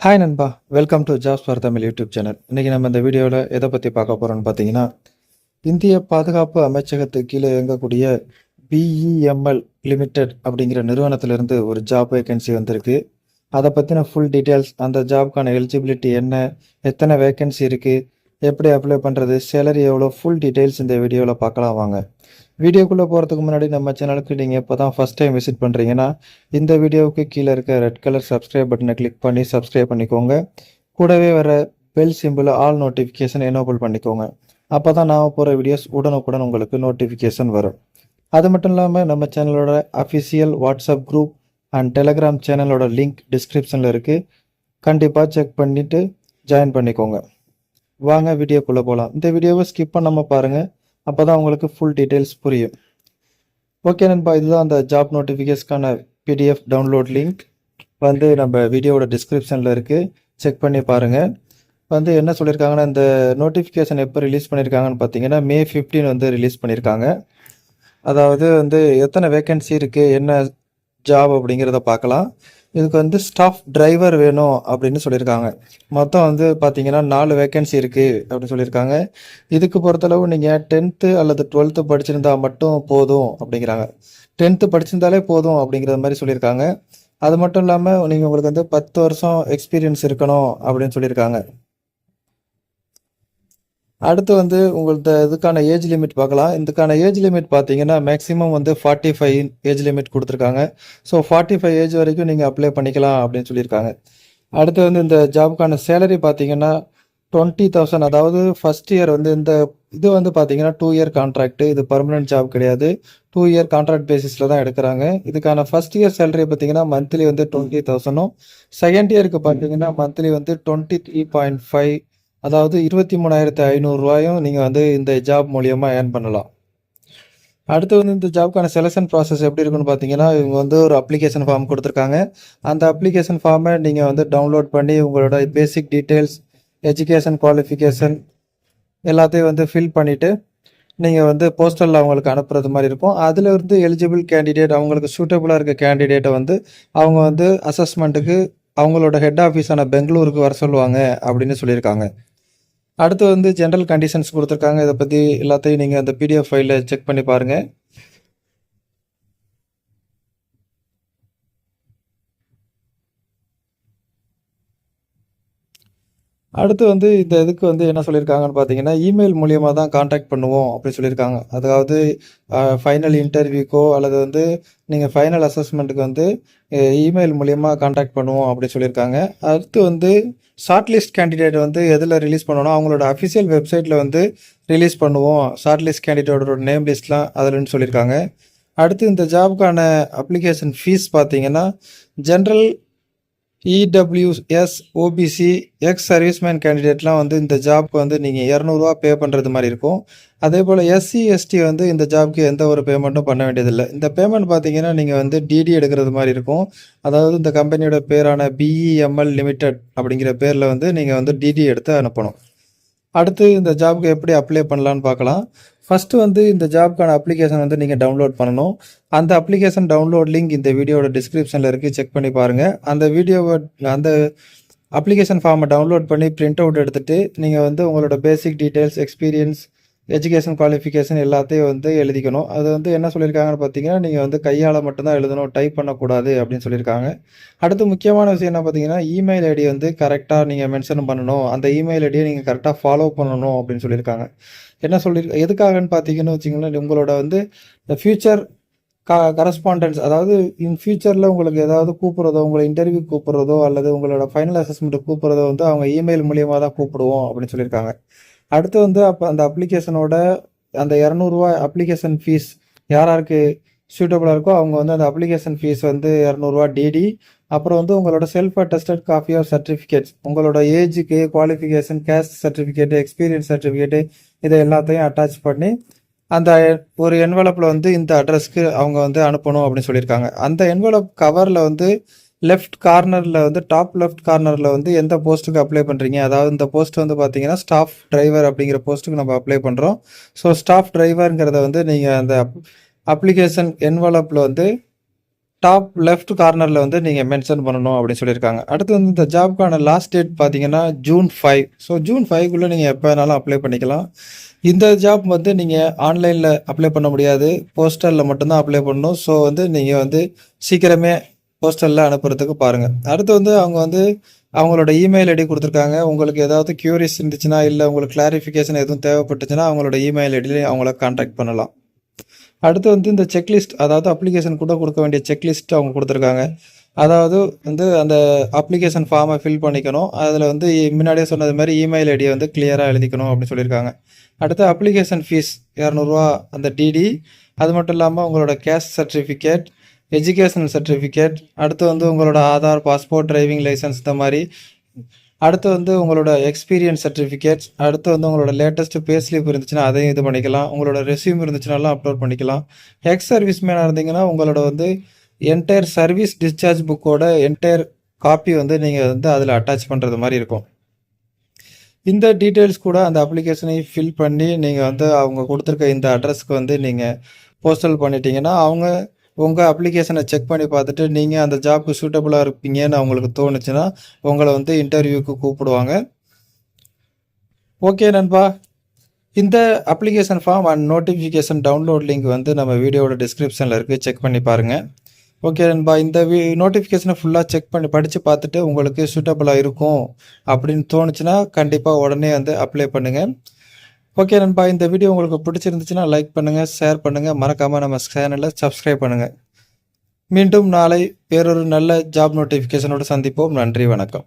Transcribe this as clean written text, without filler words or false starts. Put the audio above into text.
Hi நண்பா, welcome to jobs for Tamil YouTube channel. இன்றைக்கி நம்ம இந்த வீடியோவில் எதை பற்றி பார்க்க போகிறோம்னு பார்த்தீங்கன்னா, இந்திய பாதுகாப்பு அமைச்சகத்துக்கு கீழே இயங்கக்கூடிய பிஇஎம்எல் லிமிடெட் அப்படிங்கிற நிறுவனத்திலிருந்து ஒரு ஜாப் வேகன்சி வந்திருக்கு. அதை பற்றின ஃபுல் டீட்டெயில்ஸ், அந்த ஜாப்க்கான எலிஜிபிலிட்டி என்ன, எத்தனை வேகன்சி இருக்குது, எப்படி அப்ளை பண்ணுறது, சேலரி எவ்வளோ, ஃபுல் டீட்டெயில்ஸ் இந்த வீடியோவில் பார்க்கலாம் வாங்க. வீடியோக்குள்ளே போகிறதுக்கு முன்னாடி நம்ம சேனலுக்கு நீங்கள் இப்போ தான் ஃபஸ்ட் டைம் விசிட் பண்ணுறீங்கன்னா இந்த வீடியோவுக்கு கீழே இருக்க ரெட் கலர் சப்ஸ்கிரைப் பட்டனை கிளிக் பண்ணி சப்ஸ்கிரைப் பண்ணிக்கோங்க. கூடவே வர bell simple all notification enable பண்ணிக்கோங்க. அப்போ தான் நான் போகிற வீடியோஸ் உடனுக்குடன் உங்களுக்கு நோட்டிஃபிகேஷன் வரும். அது மட்டும் இல்லாமல் நம்ம சேனலோட official WhatsApp group and Telegram சேனலோட லிங்க் டிஸ்கிரிப்ஷனில் இருக்குது. கண்டிப்பாக செக் பண்ணிவிட்டு ஜாயின் பண்ணிக்கோங்க. வாங்க வீடியோக்குள்ளே போகலாம். இந்த வீடியோவை ஸ்கிப் பண்ணாமல் பாருங்கள், அப்போ தான் உங்களுக்கு ஃபுல் டீட்டெயில்ஸ் புரியும். ஓகே நண்பா, இதுதான் அந்த ஜாப் நோட்டிஃபிகேஷனுக்கான பிடிஎஃப் டவுன்லோட் லிங்க் நம்ம வீடியோவோட டிஸ்கிரிப்ஷனில் இருக்குது. செக் பண்ணி பாருங்கள். என்ன சொல்லியிருக்காங்கன்னா, இந்த நோட்டிஃபிகேஷன் எப்போ ரிலீஸ் பண்ணியிருக்காங்கன்னு பார்த்தீங்கன்னா மே 15 ரிலீஸ் பண்ணியிருக்காங்க. அதாவது எத்தனை வேக்கன்சி இருக்குது, என்ன ஜாப் அப்படிங்கிறத பார்க்கலாம். இதுக்கு ஸ்டாஃப் டிரைவர் வேணும் அப்படின்னு சொல்லியிருக்காங்க. மொத்தம் பார்த்தீங்கன்னா 4 வேக்கன்சி இருக்குது அப்படின்னு சொல்லியிருக்காங்க. இதுக்கு பொறுத்தளவு நீங்கள் 10th அல்லது 12th படிச்சிருந்தா மட்டும் போதும் அப்படிங்கிறாங்க. 10th படிச்சிருந்தாலே போதும் அப்படிங்கிற மாதிரி சொல்லியிருக்காங்க. அது மட்டும் இல்லாமல் நீங்கள் உங்களுக்கு 10 வருஷம் எக்ஸ்பீரியன்ஸ் இருக்கணும் அப்படின்னு சொல்லியிருக்காங்க. அடுத்து உங்கள்கிட்ட இதுக்கான ஏஜ் லிமிட் பார்க்கலாம். இதுக்கான ஏஜ் லிமிட் பார்த்தீங்கன்னா மேக்ஸிமம் 45 ஏஜ் லிமிட் கொடுத்துருக்காங்க. ஸோ 45 ஏஜ் வரைக்கும் நீங்கள் அப்ளை பண்ணிக்கலாம் அப்படின்னு சொல்லியிருக்காங்க. அடுத்து இந்த ஜாபுக்கான சேலரி பார்த்தீங்கன்னா 20,000. அதாவது ஃபஸ்ட் இயர் இந்த இது பார்த்தீங்கன்னா 2 இயர் கான்ட்ராக்ட். இது பர்மனன்ட் ஜாப் கிடையாது. 2 இயர் கான்ட்ராக்ட் பேசிஸில் தான் எடுக்கிறாங்க. இதுக்கான ஃபஸ்ட் இயர் சேலரி பார்த்தீங்கன்னா மந்த்லி 20,000. செகண்ட் இயருக்கு பார்த்தீங்கன்னா மந்த்லி 23.5, அதாவது 23,500 ரூபாயும் நீங்கள் இந்த ஜாப் மூலியமாக ஏர்ன் பண்ணலாம். அடுத்து இந்த ஜாப்க்கான செலெக்ஷன் ப்ராசஸ் எப்படி இருக்குன்னு பார்த்தீங்கன்னா, இவங்க ஒரு அப்ளிகேஷன் ஃபார்ம் கொடுத்துருக்காங்க. அந்த அப்ளிகேஷன் ஃபார்மை நீங்கள் டவுன்லோட் பண்ணி உங்களோட பேசிக் டீட்டெயில்ஸ், எஜுகேஷன் குவாலிஃபிகேஷன் எல்லாத்தையும் ஃபில் பண்ணிவிட்டு நீங்கள் போஸ்டலில் அவங்களுக்கு அனுப்புறது மாதிரி இருக்கும். அதில் எலிஜிபிள் கேண்டிடேட், அவங்களுக்கு சூட்டபுளாக இருக்க கேண்டிடேட்டை அவங்க அசஸ்மெண்ட்டுக்கு அவங்களோட ஹெட் ஆஃபீஸான பெங்களூருக்கு வர சொல்லுவாங்க அப்படின்னு சொல்லியிருக்காங்க. அடுத்து ஜென்ரல் கண்டிஷன்ஸ் கொடுத்துருக்காங்க. இதை பற்றி எல்லாத்தையும் நீங்கள் அந்த பிடிஎஃப் ஃபைலில் செக் பண்ணி பாருங்கள். அடுத்து இந்த இதுக்கு என்ன சொல்லியிருக்காங்கன்னு பார்த்தீங்கன்னா, இமெயில் மூலியமாக தான் காண்டாக்ட் பண்ணுவோம் அப்படின்னு சொல்லியிருக்காங்க. அதாவது ஃபைனல் இன்டர்வியூக்கோ அல்லது நீங்கள் ஃபைனல் அசஸ்மெண்ட்டுக்கு இமெயில் மூலியமாக காண்டாக்ட் பண்ணுவோம் அப்படின்னு சொல்லியிருக்காங்க. அடுத்து ஷார்ட் லிஸ்ட் கேண்டிடேட் எதில் ரிலீஸ் பண்ணணும், அவங்களோட அஃபிஷியல் வெப்சைட்டில் ரிலீஸ் பண்ணுவோம். ஷார்ட் லிஸ்ட் கேண்டிடேட்டோட நேம் லிஸ்ட்லாம் அதில்னு சொல்லியிருக்காங்க. அடுத்து இந்த ஜாபுக்கான அப்ளிகேஷன் ஃபீஸ் பார்த்தீங்கன்னா, general EWS, OBC, ex serviceman கேண்டிடேட்லாம் இந்த ஜாப்க்கு நீங்கள் 200 பே பண்ணுறது மாதிரி இருக்கும். அதே போல் எஸ்சி எஸ்டி இந்த ஜாப்க்கு எந்த ஒரு பேமெண்ட்டும் பண்ண வேண்டியதில்லை. இந்த பேமெண்ட் பார்த்தீங்கன்னா நீங்கள் டிடி எடுக்கிறது மாதிரி இருக்கும். அதாவது இந்த கம்பெனியோட பேரான பிஇஎம்எல் லிமிடெட் அப்படிங்கிற பேரில் நீங்கள் டிடி எடுத்து அனுப்பணும். அடுத்து இந்த ஜாப்க்கு எப்படி அப்ளை பண்ணலான்னு பார்க்கலாம். ஃபஸ்ட்டு இந்த ஜாப்க்கான அப்ளிகேஷன் நீங்கள் டவுன்லோட் பண்ணணும். அந்த அப்ளிகேஷன் டவுன்லோட் லிங்க் இந்த வீடியோட டிஸ்கிரிப்ஷனில் இருக்குது. செக் பண்ணி பாருங்கள். அந்த அப்ளிகேஷன் ஃபார்மை டவுன்லோட் பண்ணி பிரிண்ட் அவுட் எடுத்துகிட்டு நீங்கள் உங்களோட பேசிக் டீட்டெயில்ஸ், எக்ஸ்பீரியன்ஸ், எஜுகேஷன் குவாலிஃபிகேஷன் எல்லாத்தையும் எழுதிக்கணும். அது என்ன சொல்லியிருக்காங்கன்னு பார்த்தீங்கன்னா, நீங்கள் கையால் மட்டும்தான் எழுதணும், டைப் பண்ணக்கூடாது அப்படின்னு சொல்லியிருக்காங்க. அடுத்து முக்கியமான விஷயம் என்ன பார்த்தீங்கன்னா, இமெயில் ஐடி கரெக்டாக நீங்கள் மென்ஷன் பண்ணணும். அந்த இமெயில் ஐடியை நீங்கள் கரெக்டாக ஃபாலோ பண்ணணும் அப்படின்னு சொல்லியிருக்காங்க. எதுக்காகன்னு பார்த்தீங்கன்னு வச்சிங்களேன், உங்களோட ஃப்யூச்சர் கரஸ்பாண்டன்ஸ், அதாவது இன் ஃபியூச்சரில் உங்களுக்கு ஏதாவது கூப்பிட்றதோ, உங்களை இன்டர்வியூ கூப்பிட்றதோ அல்லது உங்களோட ஃபைனல் அசஸ்மெண்ட்டு கூப்பிட்றதோ அவங்க இமெயில் மூலியமாக தான் கூப்பிடுவோம் அப்படின்னு சொல்லியிருக்காங்க. அடுத்து அப்போ அந்த அப்ளிகேஷனோட அந்த 200 அப்ளிகேஷன் ஃபீஸ் யாருக்கு சூட்டபுளாக இருக்கோ அவங்க அந்த அப்ளிகேஷன் ஃபீஸ் 200 டிடி, அப்புறம் உங்களோட self attested copy of certificates, உங்களோட ஏஜுக்கு, qualification, caste certificate, experience certificate, இதை எல்லாத்தையும் அட்டாச் பண்ணி அந்த ஒரு என்வலப்பில் இந்த அட்ரஸ்க்கு அவங்க அனுப்பணும் அப்படின்னு சொல்லியிருக்காங்க. அந்த என்வலப் கவரில் லெஃப்ட் கார்னரில் டாப் லெஃப்ட் கார்னரில் எந்த போஸ்ட்டுக்கு அப்ளை பண்ணுறீங்க, அதாவது இந்த போஸ்ட் பார்த்தீங்கன்னா ஸ்டாஃப் டிரைவர் அப்படிங்கிற போஸ்ட்டுக்கு நம்ம அப்ளை பண்ணுறோம். ஸோ ஸ்டாஃப் டிரைவருங்கிறத நீங்கள் அந்த அப்ளிகேஷன் என்வலப்பில் டாப் லெஃப்ட் கார்னரில் வந்து நீங்கள் மென்ஷன் பண்ணணும் அப்படின்னு சொல்லியிருக்காங்க. அடுத்து வந்து இந்த ஜாப்க்கான லாஸ்ட் டேட் பார்த்தீங்கன்னா June 5. ஸோ June 5க்குள்ளே நீங்கள் எப்போ வேணாலும் அப்ளை பண்ணிக்கலாம். இந்த ஜாப் வந்து நீங்கள் ஆன்லைனில் அப்ளை பண்ண முடியாது, போஸ்டலில் மட்டும்தான் அப்ளை பண்ணணும். ஸோ வந்து நீங்கள் வந்து சீக்கிரமே போஸ்டலில் அனுப்புறதுக்கு பாருங்கள். அடுத்து வந்து அவங்க வந்து அவங்களோட இமெயில் ஐடி கொடுத்துருக்காங்க. உங்களுக்கு ஏதாவது க்யூரிஸ் இருந்துச்சுன்னா, இல்லை உங்களுக்கு கிளாரிஃபிகேஷன் எதுவும் தேவைப்பட்டுச்சுன்னா அவங்களோட இமெயில் ஐடியிலே அவங்கள கான்டாக்ட் பண்ணலாம். அடுத்து வந்து இந்த செக்லிஸ்ட், அதாவது அப்ளிகேஷன் கூட கொடுக்க வேண்டிய செக்லிஸ்ட் அவங்க கொடுத்துருக்காங்க. அதாவது வந்து அந்த அப்ளிகேஷன் ஃபார்மை ஃபில் பண்ணிக்கணும். அதில் வந்து முன்னாடியே சொன்னது மாதிரி இமெயில் ஐடியை வந்து கிளியராக எழுதிக்கணும் அப்படின்னு சொல்லியிருக்காங்க. அடுத்து அப்ளிகேஷன் ஃபீஸ் ரூ. 200 அந்த டிடி. அது மட்டும் இல்லாமல் உங்களோட கேஸ்ட் சர்டிஃபிகேட், எஜுகேஷனல் சர்டிஃபிகேட், அடுத்து வந்து உங்களோட ஆதார், பாஸ்போர்ட், டிரைவிங் லைசன்ஸ் இந்த மாதிரி. அடுத்து வந்து உங்களோட எக்ஸ்பீரியன்ஸ் சர்டிஃபிகேட்ஸ், அடுத்து வந்து உங்களோட லேட்டஸ்ட் பே ஸ்லிப் இருந்துச்சுன்னா அதையும் இது பண்ணிக்கலாம். உங்களோட ரெஸ்யூம் இருந்துச்சுனாலும் அப்லோட் பண்ணிக்கலாம். எக்ஸ் சர்வீஸ் மேனாக இருந்தீங்கன்னா உங்களோட வந்து என்டையர் சர்வீஸ் டிஸ்சார்ஜ் புக்கோட என்டையர் காப்பி வந்து நீங்கள் வந்து அதில் அட்டாச் பண்ணுறது மாதிரி இருக்கும். இந்த டீட்டெயில்ஸ் கூட அந்த அப்ளிகேஷனை ஃபில் பண்ணி நீங்கள் வந்து அவங்க கொடுத்துருக்க இந்த அட்ரஸ்க்கு வந்து நீங்கள் போஸ்டல் பண்ணிட்டீங்கன்னா அவங்க உங்கள் அப்ளிகேஷனை செக் பண்ணி பார்த்துட்டு நீங்கள் அந்த ஜாப்க்கு சூட்டபுளாக இருப்பீங்கன்னு அவங்களுக்கு தோணுச்சுன்னா உங்களை வந்து இன்டர்வியூக்கு கூப்பிடுவாங்க. ஓகே நண்பா, இந்த application form and notification download link வந்து நம்ம வீடியோட டிஸ்கிரிப்ஷனில் இருக்குது, செக் பண்ணி பாருங்கள். ஓகே நண்பா, இந்த நோட்டிஃபிகேஷனை ஃபுல்லாக செக் பண்ணி படித்து பார்த்துட்டு உங்களுக்கு சூட்டபுளாக இருக்கும் அப்படின்னு தோணுச்சுன்னா கண்டிப்பாக உடனே வந்து அப்ளை பண்ணுங்கள். ஓகே நண்பா, இந்த வீடியோ உங்களுக்கு பிடிச்சிருந்துச்சுன்னா லைக் பண்ணுங்கள், ஷேர் பண்ணுங்கள், மறக்காமல் நம்ம சேனலை சப்ஸ்கிரைப் பண்ணுங்கள். மீண்டும் நாளை வேறொரு நல்ல ஜாப் நோட்டிஃபிகேஷனோடு சந்திப்போம். நன்றி, வணக்கம்.